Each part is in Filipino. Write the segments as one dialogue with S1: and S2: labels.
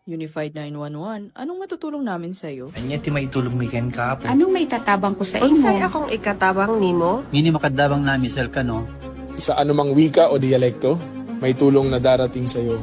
S1: Unified 911, anong matutulong namin sa'yo?
S2: Anya ti maitulog mi ken kapo.
S3: Anong may tatabang ko sa
S4: Unsay
S3: imo?
S4: akong ikatabang nimo?
S5: Ngini makadabang nami sel ka no.
S6: Sa anumang wika o dialekto, may tulong na darating sa iyo.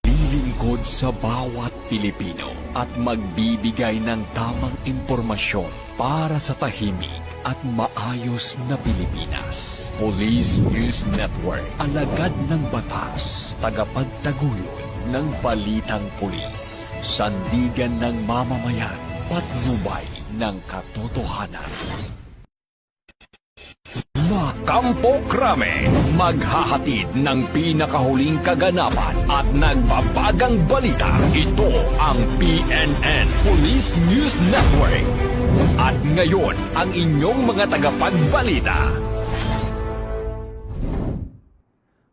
S7: Lilingkod sa bawat Pilipino at magbibigay ng tamang impormasyon para sa tahimik at maayos na Pilipinas. Police News Network, alagad ng batas, tagapagtaguyod ng balitang pulis, sandigan ng mamamayan, patnubay ng katotohanan. Kampo Krame, maghahatid ng pinakahuling kaganapan at nagbabagang balita. Ito ang PNN Police News Network. At ngayon, ang inyong mga tagapagbalita.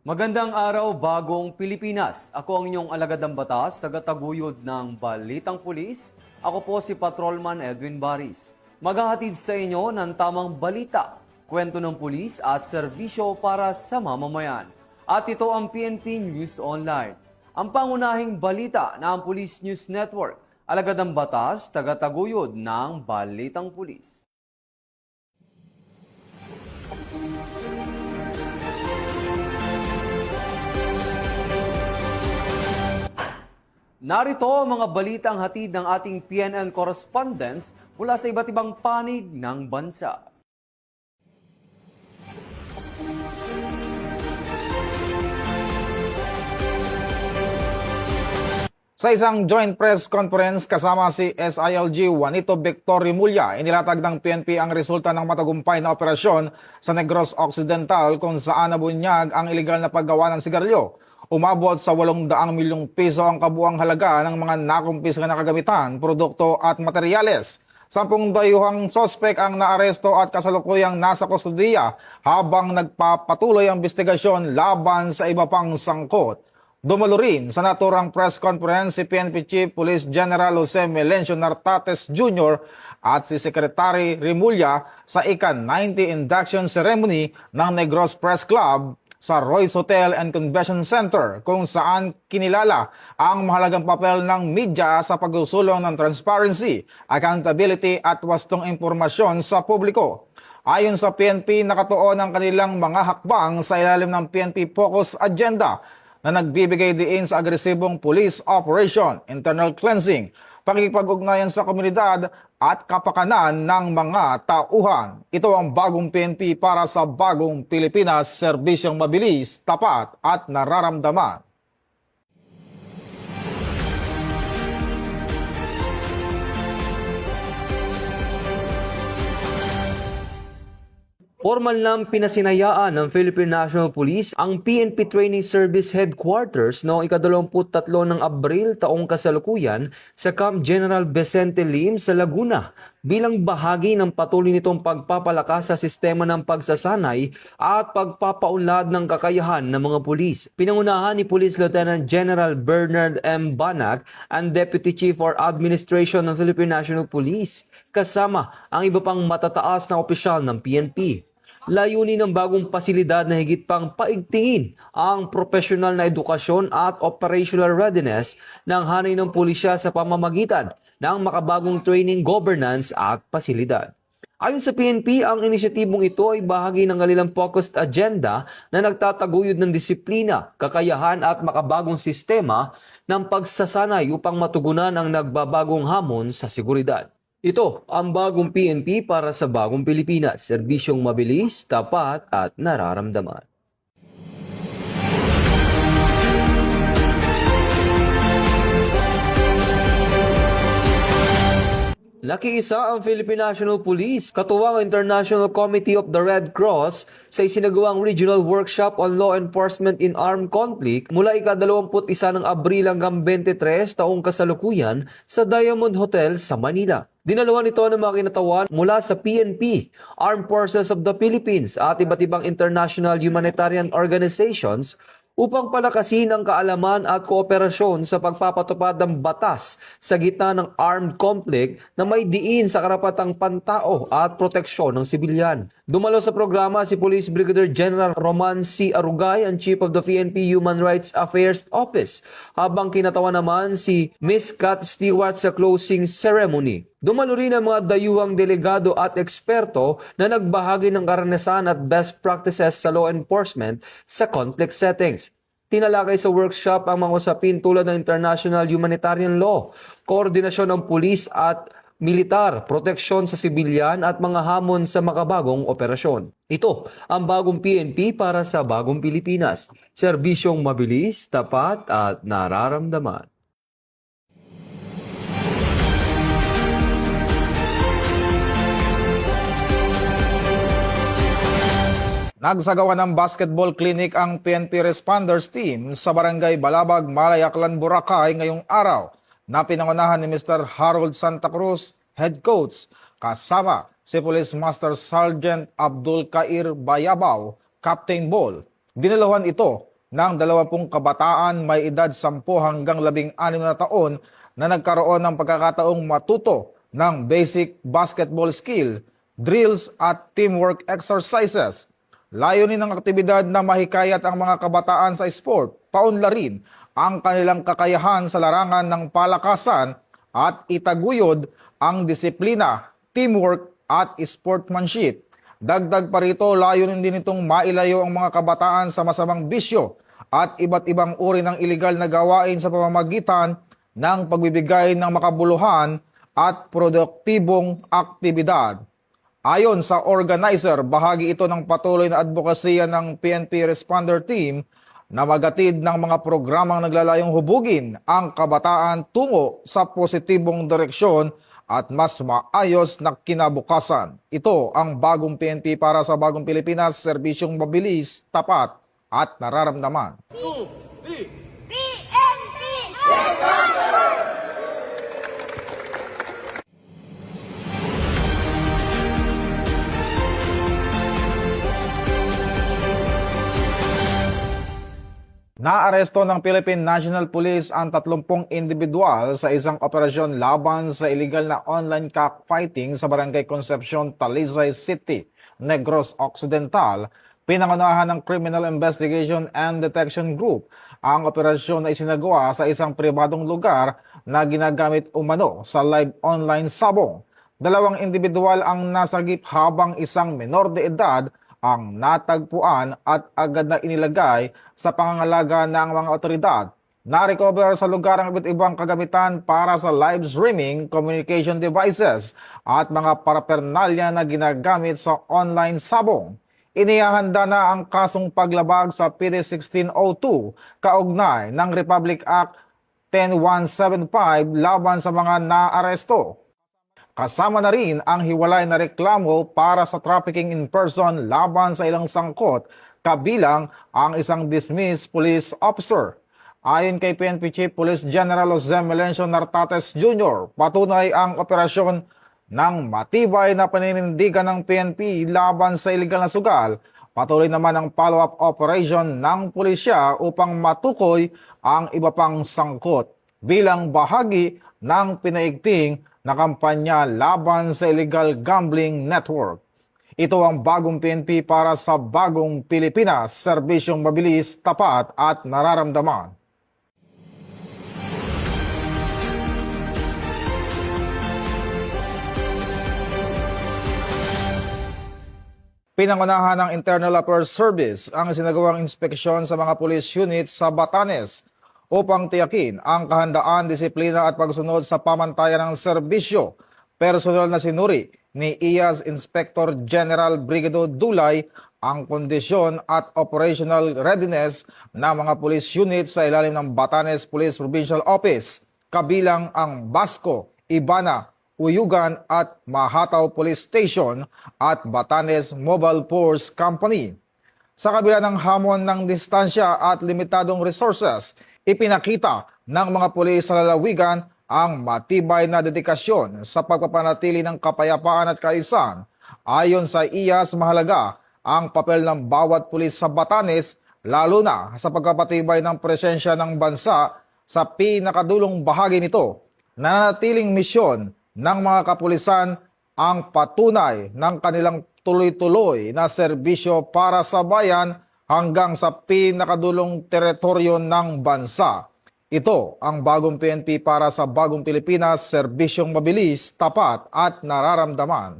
S8: Magandang araw, bagong Pilipinas. Ako ang inyong alagad ng batas, tagataguyod ng Balitang Pulis. Ako po si Patrolman Edwin Baris. Maghahatid sa inyo ng tamang balita, kwento ng pulis at serbisyo para sa mamamayan. At ito ang PNP News Online. Ang pangunahing balita ng Police News Network, alagad ng batas, tagataguyod ng Balitang Pulis. Narito ang mga balitang hatid ng ating PNN correspondents mula sa iba't ibang panig ng bansa.
S9: Sa isang joint press conference kasama si SILG Juanito Victor Rimulya, inilatag ng PNP ang resulta ng matagumpay na operasyon sa Negros Occidental kung saan nabunyag ang ilegal na paggawa ng sigarilyo. Umabot sa 800 milyong piso ang kabuang halaga ng mga nakumpiska na kagamitan, produkto at materyales. 10 dayuhang sospek ang naaresto at kasalukuyang nasa kustodiya habang nagpapatuloy ang investigasyon laban sa iba pang sangkot. Dumalo rin sa naturang press conference si PNP Chief Police General Jose Melencio Nartates Jr. at si Secretary Rimulya sa ika-90 induction ceremony ng Negros Press Club sa Royce Hotel and Convention Center kung saan kinilala ang mahalagang papel ng media sa pagsusulong ng transparency, accountability at wastong impormasyon sa publiko. Ayon sa PNP, nakatuon ang kanilang mga hakbang sa ilalim ng PNP Focus Agenda na nagbibigay diin sa agresibong police operation, internal cleansing, pakikipag-ugnayan sa komunidad at kapakanan ng mga tauhan. Ito ang bagong PNP para sa bagong Pilipinas, serbisyong mabilis, tapat at nararamdaman.
S8: Formal nang pinasinayaan ng Philippine National Police ang PNP Training Service Headquarters noong ika-23 ng Abril taong kasalukuyan sa Camp General Vicente Lim sa Laguna bilang bahagi ng patuloy nitong pagpapalakas sa sistema ng pagsasanay at pagpapaunlad ng kakayahan ng mga pulis. Pinangunahan ni Police Lieutenant General Bernard M. Banac ang Deputy Chief for Administration ng Philippine National Police kasama ang iba pang matataas na opisyal ng PNP. Layunin ng bagong pasilidad na higit pang paigtingin ang profesional na edukasyon at operational readiness ng hanay ng pulisya sa pamamagitan ng makabagong training, governance at pasilidad. Ayon sa PNP, ang inisyatibong ito ay bahagi ng kanilang focused agenda na nagtataguyod ng disiplina, kakayahan at makabagong sistema ng pagsasanay upang matugunan ang nagbabagong hamon sa seguridad. Ito ang bagong PNP para sa bagong Pilipinas, serbisyong mabilis, tapat at nararamdaman. Nakiisa ang Philippine National Police, katuwang International Committee of the Red Cross sa isinagawang Regional Workshop on Law Enforcement in Armed Conflict mula ika-21 ng Abril hanggang 23 taong kasalukuyan sa Diamond Hotel sa Manila. Dinaluhan ito ng mga kinatawan mula sa PNP, Armed Forces of the Philippines at iba't ibang international humanitarian organizations upang palakasin ang kaalaman at kooperasyon sa pagpapatupad ng batas sa gitna ng armed conflict na may diin sa karapatang pantao at proteksyon ng sibilyan. Dumalo sa programa si Police Brigadier General Roman C. Arugay, ang Chief of the PNP Human Rights Affairs Office, habang kinatawa naman si Miss Kat Stewart sa closing ceremony. Dumalo rin ang mga dayuhang delegado at eksperto na nagbahagi ng karanasan at best practices sa law enforcement sa conflict settings. Tinalakay sa workshop ang mga usapin tulad ng international humanitarian law, koordinasyon ng pulis at militar, proteksyon sa sibilyan at mga hamon sa makabagong operasyon. Ito ang bagong PNP para sa bagong Pilipinas. Serbisyong mabilis, tapat at nararamdaman.
S9: Nagsagawa ng basketball clinic ang PNP Responders Team sa Barangay Balabag, Malayaklan, Boracay ngayong araw na pinangunahan ni Mr. Harold Santa Cruz, head coach, kasama si Police Master Sergeant Abdul Kair Bayabaw, Captain Ball. Dinaluhan ito ng 20 kabataan may edad 10 hanggang 16 na taon na nagkaroon ng pagkakataong matuto ng basic basketball skill, drills at teamwork exercises. Layunin ng aktibidad na mahikayat ang mga kabataan sa sport, paunlarin ang kanilang kakayahan sa larangan ng palakasan at itaguyod ang disiplina, teamwork at sportsmanship. Dagdag pa rito, layunin din itong mailayo ang mga kabataan sa masamang bisyo at iba't ibang uri ng iligal na gawain sa pamamagitan ng pagbibigay ng makabuluhan at produktibong aktibidad. Ayon sa organizer, bahagi ito ng patuloy na advokasya ng PNP Responder Team na magatid ng mga programang naglalayong hubugin ang kabataan tungo sa positibong direksyon at mas maayos na kinabukasan. Ito ang bagong PNP para sa bagong Pilipinas, serbisyong mabilis, tapat at nararamdaman. Naaresto ng Philippine National Police ang 30 individual sa isang operasyon laban sa illegal na online cockfighting sa Barangay Concepcion, Talisay City, Negros Occidental. Pinangunahan ng Criminal Investigation and Detection Group ang operasyon na isinagawa sa isang pribadong lugar na ginagamit umano sa live online sabong. 2 individual ang nasagip habang isang menor de edad ang natagpuan at agad na inilagay sa pangangalaga ng mga otoridad. Na-recover sa lugar ang iba't ibang kagamitan para sa live streaming, communication devices at mga parapernalya na ginagamit sa online sabong. Inihahanda na ang kasong paglabag sa PD 1602 kaugnay ng Republic Act 10175 laban sa mga naaresto. Kasama na rin ang hiwalay na reklamo para sa trafficking in person laban sa ilang sangkot, kabilang ang isang dismissed police officer. Ayon kay PNP Chief Police General Jose Melencio Nartates Jr., patunay ang operasyon ng matibay na paninindigan ng PNP laban sa iligal na sugal. Patuloy naman ang follow-up operation ng pulisya upang matukoy ang iba pang sangkot bilang bahagi ng pinaigting na kampanya laban sa illegal gambling network. Ito ang bagong PNP para sa bagong Pilipinas, serbisyong mabilis, tapat at nararamdaman. Pinangunahan ng Internal Affairs Service ang sinagawang inspeksyon sa mga police units sa Batanes upang tiyakin ang kahandaan, disiplina at pagsunod sa pamantayan ng serbisyo. Personal na sinuri ni IAS Inspector General Brigado Dulay ang kondisyon at operational readiness ng mga police units sa ilalim ng Batanes Police Provincial Office, kabilang ang Basco, Ibana, Uyugan at Mahataw Police Station at Batanes Mobile Force Company. Sa kabila ng hamon ng distansya at limitadong resources, ipinakita ng mga pulis sa lalawigan ang matibay na dedikasyon sa pagpapanatili ng kapayapaan at kaayusan. Ayon sa IAS, mahalaga ang papel ng bawat pulis sa Batanes lalo na sa pagpapatibay ng presensya ng bansa sa pinakadulong bahagi nito. Nananatiling misyon ng mga kapulisan ang patunay ng kanilang tuloy-tuloy na serbisyo para sa bayan hanggang sa pinakadulong teritoryo ng bansa. Ito ang bagong PNP para sa bagong Pilipinas, serbisyong mabilis, tapat at nararamdaman.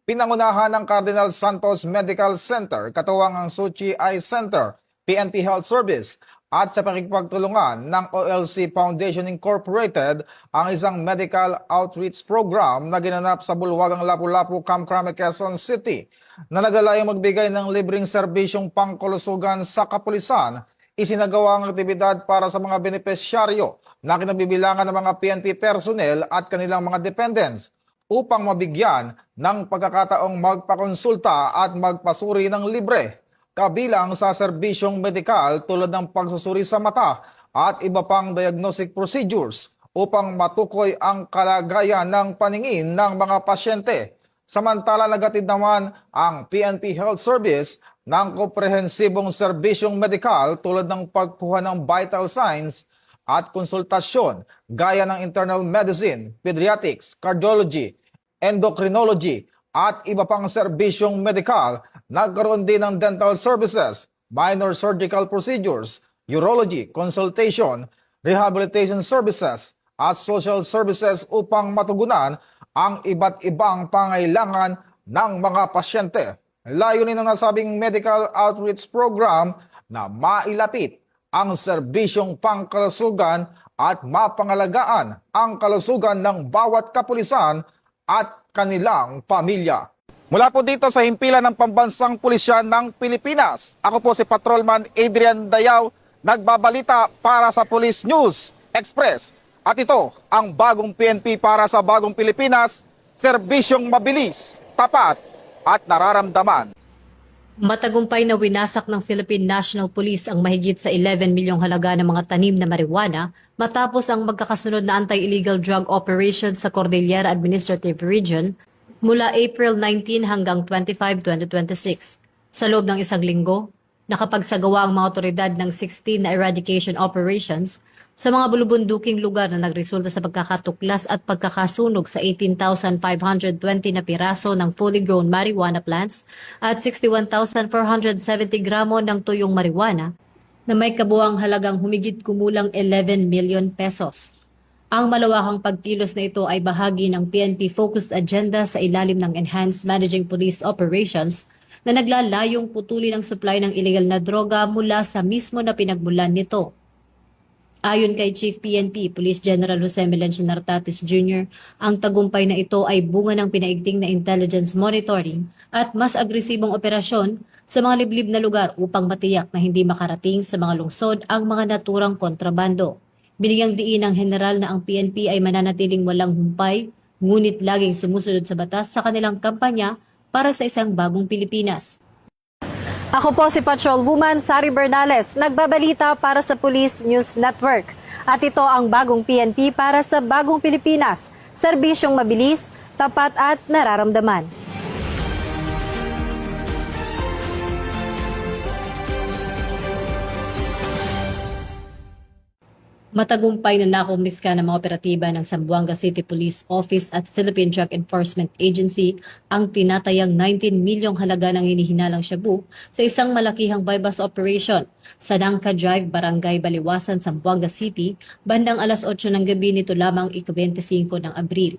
S9: Pinangunahan ng Cardinal Santos Medical Center, katuwang ang Suchi Eye Center, PNP Health Service, at sa pakikipagtulungan ng OLC Foundation Incorporated ang isang medical outreach program na ginanap sa Bulwagang Lapu-Lapu, Camp Crame, Quezon City na nagalayong magbigay ng libreng serbisyong pangkulusugan sa kapulisan. Isinagawa ang aktibidad para sa mga benepisyaryo na kinabibilangan ng mga PNP personnel at kanilang mga dependents upang mabigyan ng pagkakataong magpakonsulta at magpasuri ng libre, kabilang sa serbisyong medikal tulad ng pagsusuri sa mata at iba pang diagnostic procedures upang matukoy ang kalagayan ng paningin ng mga pasyente. Samantala nagatid naman ang PNP Health Service ng komprehensibong serbisyong medikal tulad ng pagkuha ng vital signs at konsultasyon gaya ng internal medicine, pediatrics, cardiology, endocrinology at iba pang serbisyong medikal. Nagkaroon din ng dental services, minor surgical procedures, urology, consultation, rehabilitation services at social services upang matugunan ang iba't ibang pangailangan ng mga pasyente. Layunin ng nasabing medical outreach program na mailapit ang serbisyong pangkalusugan at mapangalagaan ang kalusugan ng bawat kapulisan at kanilang pamilya. Mula po dito sa himpilan ng Pambansang Pulisya ng Pilipinas, ako po si Patrolman Adrian Dayaw, nagbabalita para sa Police News Express. At ito ang bagong PNP para sa bagong Pilipinas, serbisyong mabilis, tapat at nararamdaman.
S3: Matagumpay na winasak ng Philippine National Police ang mahigit sa 11 milyong halaga ng mga tanim na marijuana matapos ang magkakasunod na anti-illegal drug operation sa Cordillera Administrative Region mula April 19 hanggang 25, 2026. Sa loob ng isang linggo, nakapagsagawa ang mga otoridad ng 16 na eradication operations sa mga bulubunduking lugar na nagresulta sa pagkakatuklas at pagkakasunog sa 18,520 na piraso ng fully grown marijuana plants at 61,470 gramo ng tuyong marijuana na may kabuang halagang humigit kumulang 11 million pesos. Ang malawakang pagkilos na ito ay bahagi ng PNP-focused agenda sa ilalim ng Enhanced Managing Police Operations na naglalayong putulin ang supply ng illegal na droga mula sa mismo na pinagmulan nito. Ayon kay Chief PNP, Police General Jose Melencio Nartatis Jr., ang tagumpay na ito ay bunga ng pinaigting na intelligence monitoring at mas agresibong operasyon sa mga liblib na lugar upang matiyak na hindi makarating sa mga lungsod ang mga naturang kontrabando. Binigyang diin ng general na ang PNP ay mananatiling walang humpay, ngunit laging sumusunod sa batas sa kanilang kampanya para sa isang bagong Pilipinas.
S4: Ako po si Patrolwoman Sari Bernales, nagbabalita para sa Police News Network. At ito ang bagong PNP para sa bagong Pilipinas, serbisyong mabilis, tapat at nararamdaman.
S3: Matagumpay na nakumiska ng mga operatiba ng Zamboanga City Police Office at Philippine Drug Enforcement Agency ang tinatayang 19 milyong halaga ng hinihinalang shabu sa isang malakihang bypass operation sa Nangka Drive, Barangay Baliwasan, Zamboanga City, bandang alas 8 ng gabi nito lamang ika-25 ng Abril.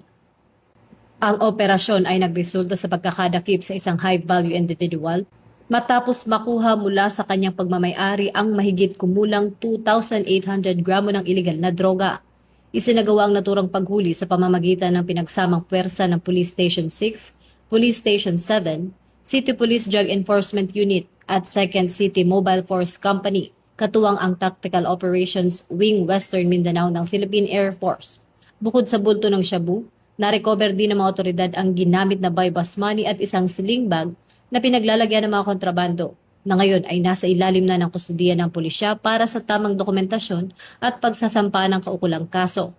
S3: Ang operasyon ay nagresulta sa pagkakadakip sa isang high-value individual matapos makuha mula sa kanyang pagmamay-ari ang mahigit kumulang 2,800 gramo ng iligal na droga. Isinagawa ang naturang paghuli sa pamamagitan ng pinagsamang puwersa ng Police Station 6, Police Station 7, City Police Drug Enforcement Unit at 2nd City Mobile Force Company, katuwang ang Tactical Operations Wing Western Mindanao ng Philippine Air Force. Bukod sa bulto ng shabu, na-recover din ng mga otoridad ang ginamit na buy-bus money at isang sling bag na pinaglalagyan ng mga kontrabando na ngayon ay nasa ilalim na ng kustudiya ng pulisya para sa tamang dokumentasyon at pagsasampa ng kaukulang kaso.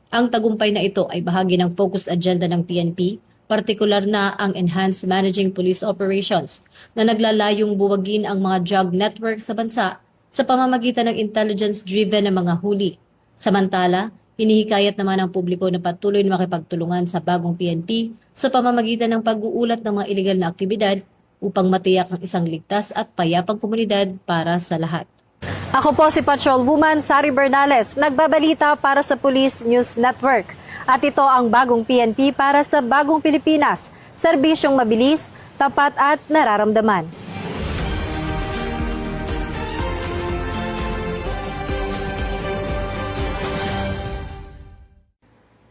S3: Ang tagumpay na ito ay bahagi ng focused agenda ng PNP, partikular na ang Enhanced Managing Police Operations na naglalayong buwagin ang mga drug network sa bansa sa pamamagitan ng intelligence-driven na mga huli. Samantala, hinihikayat naman ang publiko na patuloy na makipagtulungan sa bagong PNP sa pamamagitan ng pag-uulat ng mga iligal na aktibidad upang matiyak ang isang ligtas at payapang komunidad para sa lahat.
S4: Ako po si Patrolwoman Sari Bernales, nagbabalita para sa Police News Network. At ito ang bagong PNP para sa bagong Pilipinas, serbisyong mabilis, tapat at nararamdaman.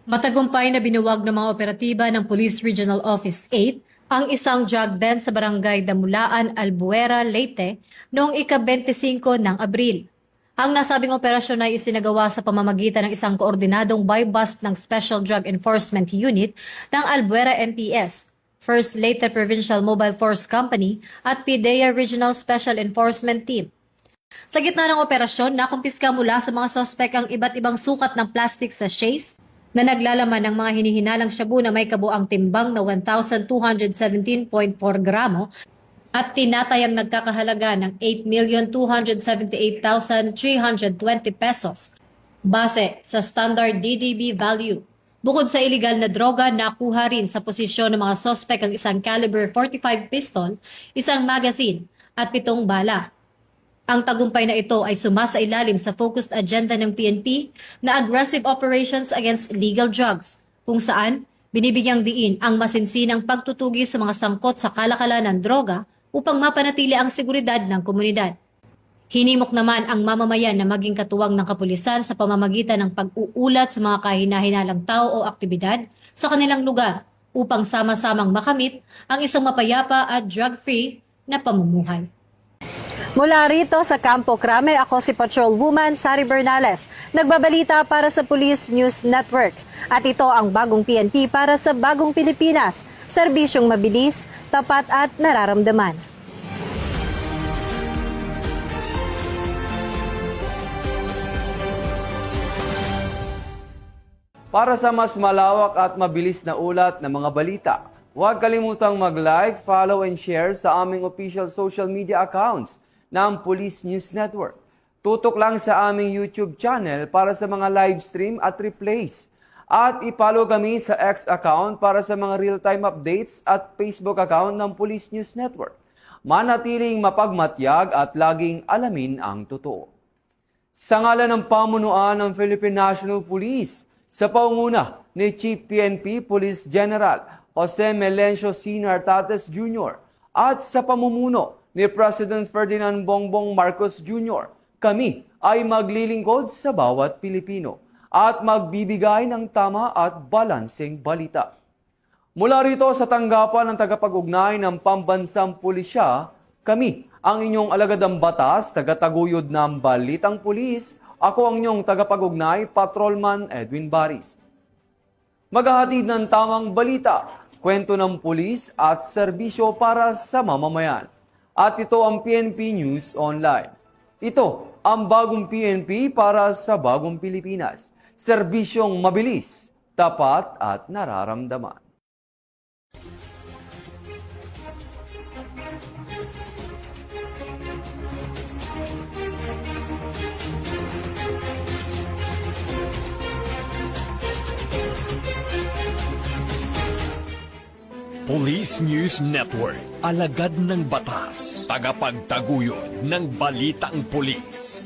S3: Matagumpay na binuwag ng mga operatiba ng Police Regional Office 8 ang isang drug den sa barangay Damulaan, Albuera, Leyte noong ika-25 ng Abril. Ang nasabing operasyon ay isinagawa sa pamamagitan ng isang koordinadong buy-bust ng Special Drug Enforcement Unit ng Albuera MPS, First Leyte Provincial Mobile Force Company at PIDEA Regional Special Enforcement Team. Sa gitna ng operasyon, nakumpiska mula sa mga sospek ang iba't ibang sukat ng plastic sachets na naglalaman ng mga hinihinalang shabu na may kabuang timbang na 1,217.4 gramo at tinatayang nagkakahalaga ng 8,278,320 pesos base sa standard DDB value. Bukod sa iligal na droga, nakuha rin sa posisyon ng mga sospek ang isang caliber 45 pistol, isang magazine at 7 bala. Ang tagumpay na ito ay sumasailalim sa focused agenda ng PNP na aggressive operations against illegal drugs, kung saan binibigyang diin ang masinsinang pagtutugi sa mga sangkot sa kalakalan ng droga upang mapanatili ang seguridad ng komunidad. Hinimok naman ang mamamayan na maging katuwang ng kapulisan sa pamamagitan ng pag-uulat sa mga kahina-hinalang tao o aktibidad sa kanilang lugar upang sama-samang makamit ang isang mapayapa at drug-free na pamumuhay.
S4: Mula rito sa Campo Crame, ako si Patrolwoman Sari Bernales, nagbabalita para sa Police News Network. At ito ang bagong PNP para sa bagong Pilipinas, serbisyong mabilis, tapat at nararamdaman.
S8: Para sa mas malawak at mabilis na ulat ng mga balita, huwag kalimutang mag-like, follow and share sa aming official social media accounts ng Police News Network. Tutok lang sa aming YouTube channel para sa mga live stream at replays. At ipollow kami sa X account para sa mga real-time updates at Facebook account ng Police News Network. Manatiling mapagmatyag at laging alamin ang totoo. Sa ngalan ng pamunuan ng Philippine National Police, sa pangunguna ni Chief PNP Police General Jose Melencio Sr. Tates Jr. at sa pamumuno ni President Ferdinand Bongbong Marcos Jr., kami ay maglilingkod sa bawat Pilipino at magbibigay ng tama at balanseng balita. Mula rito sa tanggapan ng tagapag-ugnay ng Pambansang Pulisya, kami ang inyong alagadang batas, tagataguyod ng Balitang Pulis. Ako ang inyong tagapag-ugnay, Patrolman Edwin Baris. Maghahatid ng tamang balita, kwento ng pulis at serbisyo para sa mamamayan. At ito ang PNP News Online. Ito ang bagong PNP para sa bagong Pilipinas. Serbisyong mabilis, tapat at nararamdaman.
S7: Police News Network, alagad ng batas, tagapagtaguyod ng balitang pulis.